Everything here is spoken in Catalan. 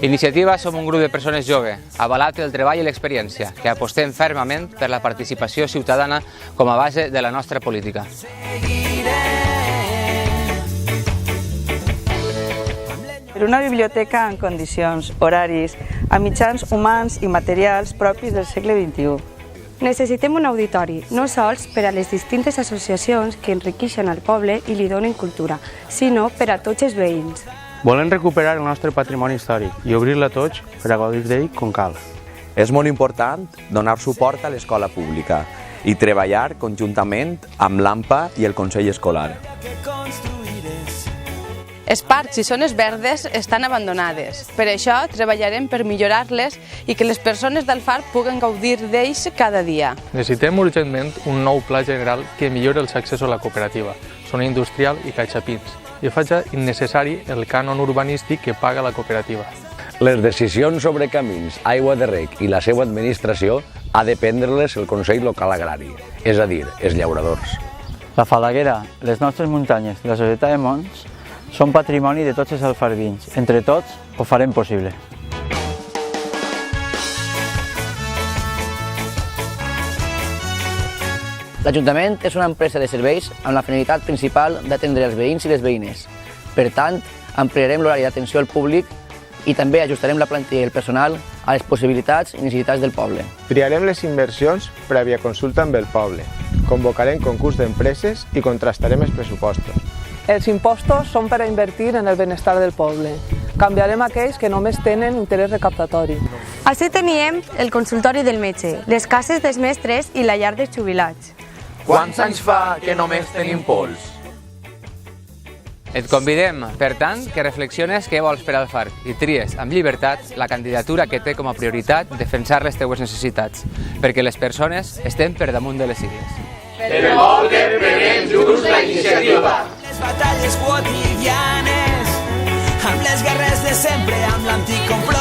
Iniciativa som un grup de persones joves, avalat pel treball i l'experiència, que apostem fermament per la participació ciutadana com a base de la nostra política. Per una biblioteca en condicions, horaris, amb mitjans humans i materials propis del segle XXI. Necessitem un auditori, no sols per a les distintes associacions que enriqueixen el poble i li donen cultura, sinó per a tots els veïns. Volem recuperar el nostre patrimoni històric i obrir-lo a tots per a gaudir d'ell com cal. És molt important donar suport a l'escola pública i treballar conjuntament amb l'AMPA i el Consell Escolar. Els parcs i zones verdes estan abandonades. Per això treballarem per millorar-les i que les persones d'Alfarb puguen gaudir d'ells cada dia. Necessitem urgentment un nou pla general que millori els accessos a la cooperativa, zona industrial i caixapins, i faci innecessari el cànon urbanístic que paga la cooperativa. Les decisions sobre camins, aigua de rec i la seva administració ha de prendre-les el Consell Local Agrari, és a dir, els llauradors. La Falaguera, les nostres muntanyes i la Societat de Monts són patrimoni de tots els alfarbins. Entre tots ho farem possible. L'Ajuntament és una empresa de serveis amb la finalitat principal d'atendre els veïns i les veïnes. Per tant, ampliarem l'horari d'atenció al públic i també ajustarem la plantilla i el personal a les possibilitats i necessitats del poble. Triarem les inversions prèvia consulta amb el poble. Convocarem concurs d'empreses i contrastarem els pressupostos. Els impostos són per a invertir en el benestar del poble. Canviarem aquells que només tenen interès recaptatori. Així teníem el consultori del metge, les cases dels mestres i la llar dels jubilats. Quants anys fa que només tenim pols? Et convidem, per tant, que reflexiones què vols per Alfarb i tries amb llibertat la candidatura que té com a prioritat defensar les teues necessitats, perquè les persones estem per damunt de les sigles. Per molt que prenem junts la iniciativa. Les batalles quotidianes, amb les guerres de sempre, amb l'antic complot.